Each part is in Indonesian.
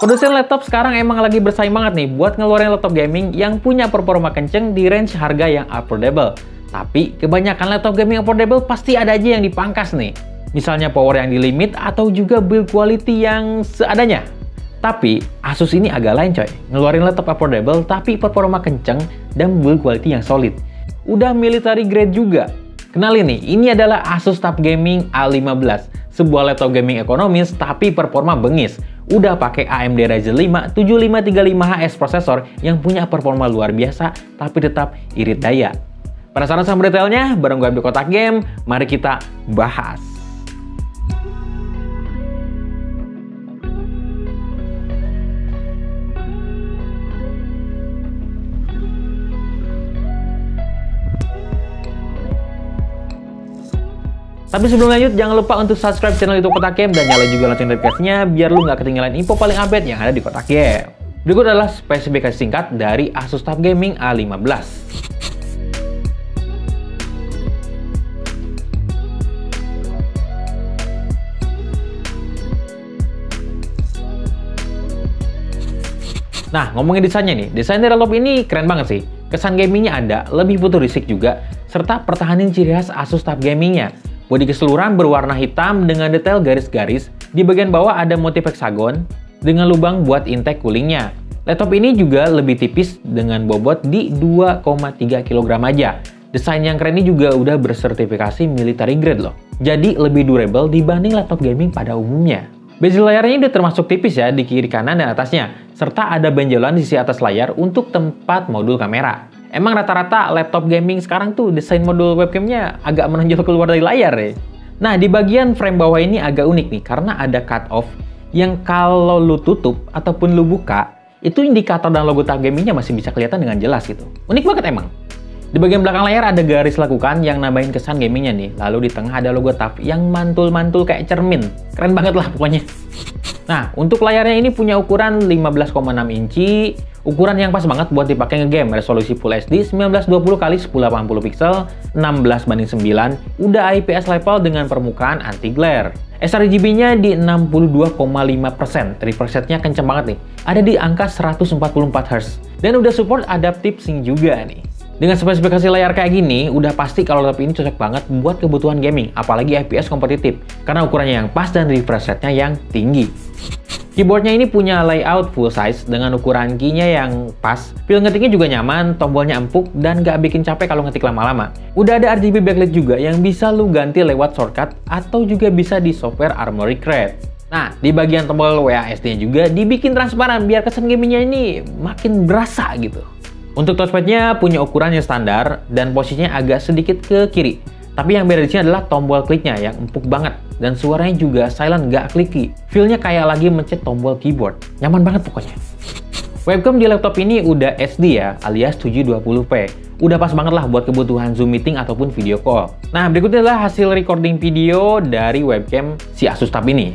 Produsen laptop sekarang emang lagi bersaing banget nih buat ngeluarin laptop gaming yang punya performa kenceng di range harga yang affordable. Tapi kebanyakan laptop gaming affordable pasti ada aja yang dipangkas nih. Misalnya power yang di limit atau juga build quality yang seadanya. Tapi Asus ini agak lain coy. Ngeluarin laptop affordable tapi performa kenceng dan build quality yang solid. Udah military grade juga. Kenalin nih, ini adalah Asus TUF Gaming A15. Sebuah laptop gaming ekonomis tapi performa bengis. Udah pakai AMD Ryzen 5 7535HS prosesor yang punya performa luar biasa tapi tetap irit daya. Penasaran sama detailnya? Bareng gue Abdi Kotak Game, mari kita bahas. Tapi sebelum lanjut, jangan lupa untuk subscribe channel YouTube Kotak Game dan nyalain juga lonceng notifikasinya biar lu nggak ketinggalan info paling update yang ada di Kotak Game. Berikut adalah spesifikasi singkat dari Asus TUF Gaming A15. Nah, ngomongin desainnya nih, desain dari laptop ini keren banget sih. Kesan gamingnya ada, lebih futuristik juga, serta pertahanin ciri khas Asus TUF Gamingnya. Bodi keseluruhan berwarna hitam dengan detail garis-garis. Di bagian bawah ada motif heksagon dengan lubang buat intake coolingnya. Laptop ini juga lebih tipis dengan bobot di 2,3 kg aja. Desain yang keren ini juga udah bersertifikasi military grade loh. Jadi lebih durable dibanding laptop gaming pada umumnya. Bezel layarnya udah termasuk tipis ya di kiri kanan dan atasnya. Serta ada benjolan di sisi atas layar untuk tempat modul kamera. Emang rata-rata laptop gaming sekarang tuh desain modul webcamnya agak menonjol keluar dari layar ya. Nah, di bagian frame bawah ini agak unik nih karena ada cut off yang kalau lu tutup ataupun lu buka, itu indikator dan logo TUF Gamingnya masih bisa kelihatan dengan jelas gitu. Unik banget emang. Di bagian belakang layar ada garis lakukan yang nambahin kesan gamingnya nih. Lalu di tengah ada logo TUF yang mantul-mantul kayak cermin. Keren banget lah pokoknya. Nah, untuk layarnya ini punya ukuran 15,6 inci, ukuran yang pas banget buat dipakai ngegame, resolusi Full HD 1920 x 1080 pixel, 16:9, udah IPS level dengan permukaan anti glare. sRGB-nya di 62,5%, refresh rate-nya kenceng banget nih, ada di angka 144 Hz, dan udah support adaptive sync juga nih. Dengan spesifikasi layar kayak gini, udah pasti kalau laptop ini cocok banget buat kebutuhan gaming, apalagi FPS kompetitif, karena ukurannya yang pas dan refresh rate-nya yang tinggi. Keyboardnya ini punya layout full size dengan ukuran key-nya yang pas, feel ngetiknya juga nyaman, tombolnya empuk, dan gak bikin capek kalau ngetik lama-lama. Udah ada RGB backlight juga yang bisa lu ganti lewat shortcut atau juga bisa di software Armoury Crate. Nah, di bagian tombol WASD-nya juga dibikin transparan biar kesan gamingnya ini makin berasa gitu. Untuk touchpad-nya punya ukuran yang standar dan posisinya agak sedikit ke kiri. Tapi yang beda di sini adalah tombol kliknya yang empuk banget dan suaranya juga silent, gak clicky. Feel-nya kayak lagi mencet tombol keyboard. Nyaman banget pokoknya. Webcam di laptop ini udah HD ya, alias 720p. Udah pas banget lah buat kebutuhan Zoom meeting ataupun video call. Nah, berikutnya adalah hasil recording video dari webcam si Asus TUF ini.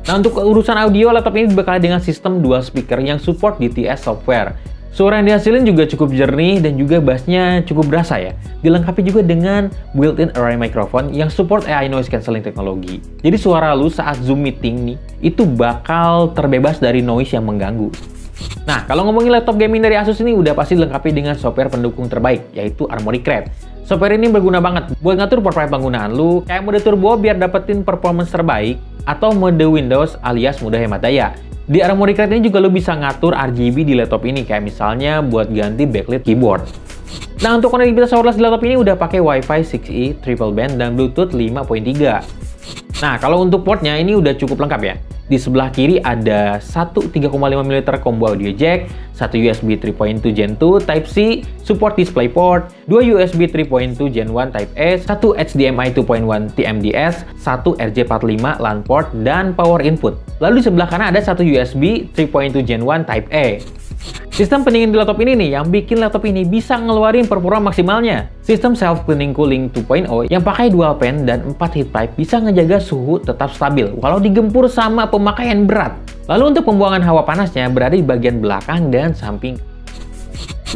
Nah, untuk urusan audio, laptop ini dibekali dengan sistem dual speaker yang support DTS software. Suara yang dihasilin juga cukup jernih dan juga bassnya cukup berasa ya. Dilengkapi juga dengan built-in array microphone yang support AI noise cancelling teknologi. Jadi suara lu saat Zoom meeting nih, itu bakal terbebas dari noise yang mengganggu. Nah, kalau ngomongin laptop gaming dari Asus ini udah pasti dilengkapi dengan software pendukung terbaik, yaitu Armoury Crate. Software ini berguna banget buat ngatur profile penggunaan lu, kayak mode turbo biar dapetin performance terbaik, atau mode Windows alias mode hemat daya. Di Armoury Crate ini juga lo bisa ngatur RGB di laptop ini, kayak misalnya buat ganti backlit keyboard. Nah, untuk konektivitas wireless di laptop ini udah pakai Wi-Fi 6E triple band dan Bluetooth 5.3. Nah, kalau untuk portnya ini udah cukup lengkap ya. Di sebelah kiri ada satu 3,5 mm combo audio jack, satu USB 3.2 Gen 2 Type-C, support DisplayPort, 2 USB 3.2 Gen 1 Type-A, satu HDMI 2.1 TMDS, satu RJ45 LAN port, dan power input. Lalu di sebelah kanan ada satu USB 3.2 Gen 1 Type-A. Sistem pendingin di laptop ini nih yang bikin laptop ini bisa ngeluarin performa maksimalnya. Sistem self-cleaning cooling 2.0 yang pakai dual fan dan 4 heat pipe bisa ngejaga suhu tetap stabil walau digempur sama pemakaian berat. Lalu untuk pembuangan hawa panasnya berada di bagian belakang dan samping.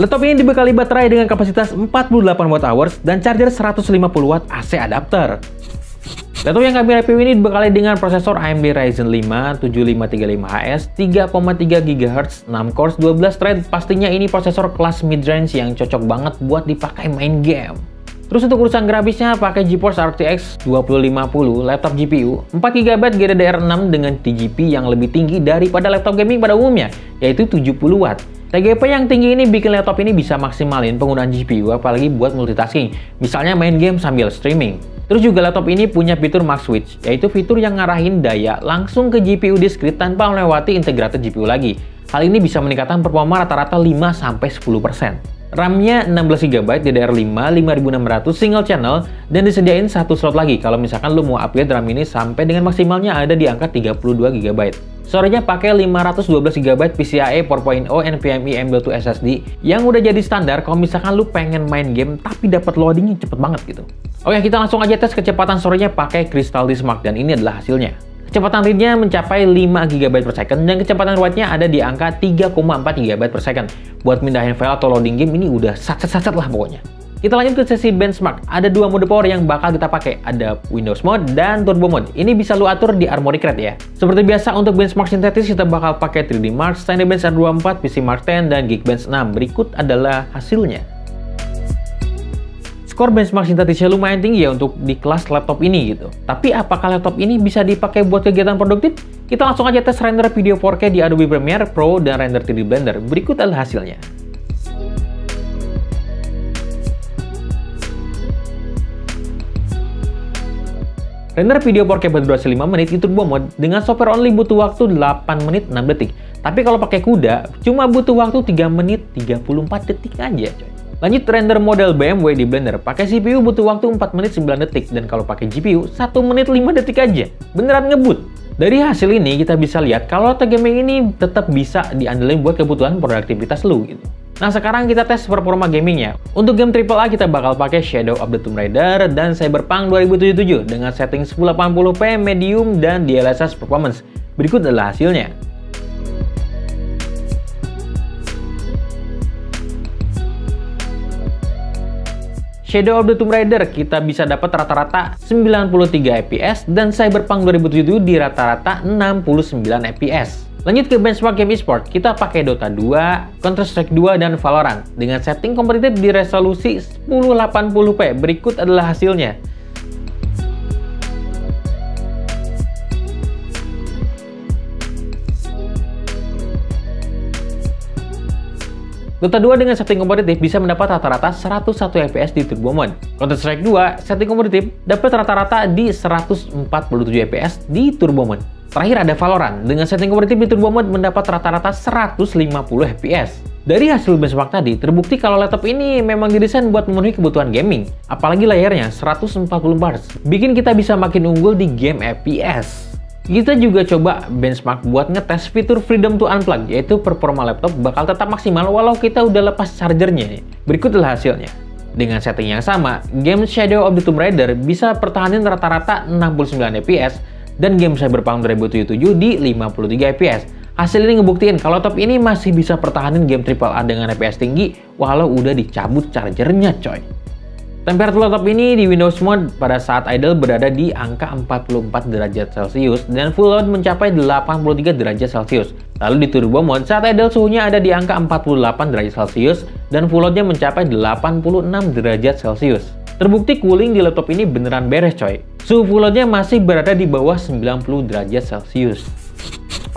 Laptop ini dibekali baterai dengan kapasitas 48 Wh dan charger 150 Watt AC adapter. Laptop yang kami review ini dibekali dengan prosesor AMD Ryzen 5 7535HS 3,3 GHz 6 cores 12 thread. Pastinya ini prosesor kelas mid-range yang cocok banget buat dipakai main game. Terus untuk urusan grafisnya pakai GeForce RTX 2050 laptop GPU 4GB GDDR6 dengan TGP yang lebih tinggi daripada laptop gaming pada umumnya, yaitu 70W. TGP yang tinggi ini bikin laptop ini bisa maksimalin penggunaan GPU apalagi buat multitasking, misalnya main game sambil streaming. Terus juga laptop ini punya fitur Max Switch, yaitu fitur yang ngarahin daya langsung ke GPU discrete tanpa melewati integrated GPU lagi. Hal ini bisa meningkatkan performa rata-rata 5-10%. RAM-nya 16GB DDR5 5600 single channel dan disediain satu slot lagi kalau misalkan lu mau upgrade RAM ini sampai dengan maksimalnya ada di angka 32GB. Storage-nya pakai 512GB PCIe 4.0 NVMe M.2 SSD yang udah jadi standar kalau misalkan lu pengen main game tapi dapat loadingnya cepet banget gitu. Oke, kita langsung aja tes kecepatan storage-nya pakai Crystal Disk Mark dan ini adalah hasilnya. Kecepatan read-nya mencapai 5GB per second dan kecepatan write-nya ada di angka 3,4GB per second. Buat mindahin file atau loading game ini udah sat-sat lah pokoknya. Kita lanjut ke sesi benchmark. Ada dua mode power yang bakal kita pakai. Ada Windows Mode dan Turbo Mode. Ini bisa lu atur di Armoury Crate ya. Seperti biasa untuk benchmark sintetis kita bakal pakai 3D Mark, Cinebench R24, PC Mark 10, dan Geekbench 6. Berikut adalah hasilnya. Skor benchmark sintetisnya lumayan tinggi ya untuk di kelas laptop ini gitu. Tapi apakah laptop ini bisa dipakai buat kegiatan produktif? Kita langsung aja tes render video 4K di Adobe Premiere Pro dan render 3D Blender. Berikut adalah hasilnya. Render video 4K berdurasi 5 menit di Turbo Mode dengan software only butuh waktu 8 menit 6 detik. Tapi kalau pakai kuda, cuma butuh waktu 3 menit 34 detik aja coy. Lanjut render model BMW di Blender, pakai CPU butuh waktu 4 menit 9 detik dan kalau pakai GPU 1 menit 5 detik aja. Beneran ngebut. Dari hasil ini kita bisa lihat kalau laptop gaming ini tetap bisa diandelin buat kebutuhan produktivitas lu gitu. Nah sekarang kita tes performa gamingnya. Untuk game AAA kita bakal pakai Shadow of the Tomb Raider dan Cyberpunk 2077 dengan setting 1080p medium dan DLSS performance. Berikut adalah hasilnya. Shadow of the Tomb Raider kita bisa dapat rata-rata 93 fps dan Cyberpunk 2077 di rata-rata 69 fps. Lanjut ke benchmark game e-sport, kita pakai Dota 2, Counter-Strike 2, dan Valorant dengan setting kompetitif di resolusi 1080p. Berikut adalah hasilnya. Dota 2 dengan setting kompetitif bisa mendapat rata-rata 101 fps di Turbo Mode. Counter-Strike 2 setting kompetitif dapat rata-rata di 147 fps di Turbo Mode. Terakhir ada Valorant dengan setting kompetitif di Turbo Mode mendapat rata-rata 150 fps. Dari hasil benchmark tadi, terbukti kalau laptop ini memang didesain buat memenuhi kebutuhan gaming. Apalagi layarnya 140 Hz, bikin kita bisa makin unggul di game FPS. Kita juga coba benchmark buat ngetes fitur Freedom to Unplug, yaitu performa laptop bakal tetap maksimal walau kita udah lepas chargernya. Berikut adalah hasilnya. Dengan setting yang sama, game Shadow of the Tomb Raider bisa pertahanin rata-rata 69 fps dan game Cyberpunk 2077 di 53 fps. Hasil ini ngebuktiin kalau laptop ini masih bisa pertahanin game AAA dengan fps tinggi walau udah dicabut chargernya coy. Temperatur laptop ini di Windows Mode pada saat idle berada di angka 44 derajat Celcius dan full load mencapai 83 derajat Celcius. Lalu di Turbo Mode saat idle suhunya ada di angka 48 derajat Celcius dan full loadnya mencapai 86 derajat Celcius. Terbukti cooling di laptop ini beneran beres coy. Suhu full loadnya masih berada di bawah 90 derajat Celcius.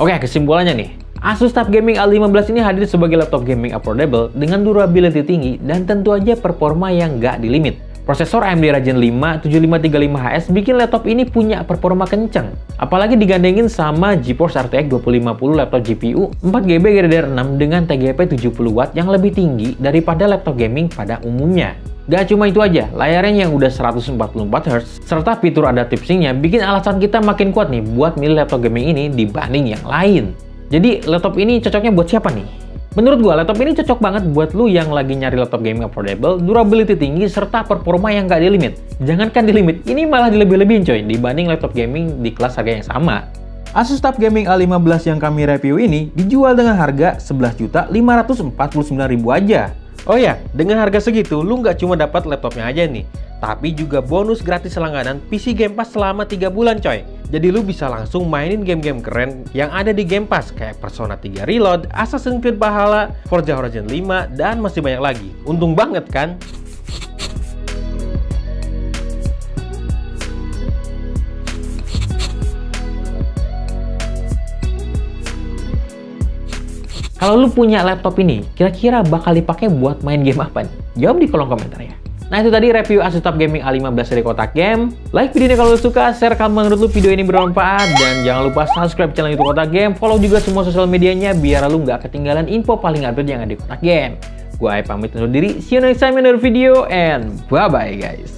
Oke, kesimpulannya nih. Asus TUF Gaming A15 ini hadir sebagai laptop gaming affordable dengan durability tinggi dan tentu aja performa yang nggak di limit. Prosesor AMD Ryzen 5 7535HS bikin laptop ini punya performa kenceng. Apalagi digandengin sama GeForce RTX 2050 laptop GPU 4GB GDDR6 dengan TGP 70W yang lebih tinggi daripada laptop gaming pada umumnya. Gak cuma itu aja, layarnya yang udah 144Hz serta fitur adaptive sync-nya bikin alasan kita makin kuat nih buat milih laptop gaming ini dibanding yang lain. Jadi laptop ini cocoknya buat siapa nih? Menurut gua laptop ini cocok banget buat lu yang lagi nyari laptop gaming affordable, durability tinggi, serta performa yang gak di limit. Jangankan di limit, ini malah dilebih-lebihin coy dibanding laptop gaming di kelas harga yang sama. Asus TUF Gaming A15 yang kami review ini dijual dengan harga Rp11.549.000 aja. Oh ya, dengan harga segitu, lu nggak cuma dapat laptopnya aja nih, tapi juga bonus gratis langganan PC Game Pass selama 3 bulan coy. Jadi lu bisa langsung mainin game-game keren yang ada di Game Pass kayak Persona 3 Reload, Assassin's Creed Valhalla, Forza Horizon 5, dan masih banyak lagi. Untung banget kan? Kalau lu punya laptop ini, kira-kira bakal dipakai buat main game apa nih? Jawab di kolom komentar ya. Nah itu tadi review Asus TUF Gaming A15 dari Kotak Game. Like video ini kalau lu suka, share kalau menurut lu video ini bermanfaat, dan jangan lupa subscribe channel YouTube Kotak Game, follow juga semua sosial medianya biar lu nggak ketinggalan info paling update yang ada di Kotak Game. Gua pamit undur diri, see you next time in another video, and bye-bye guys.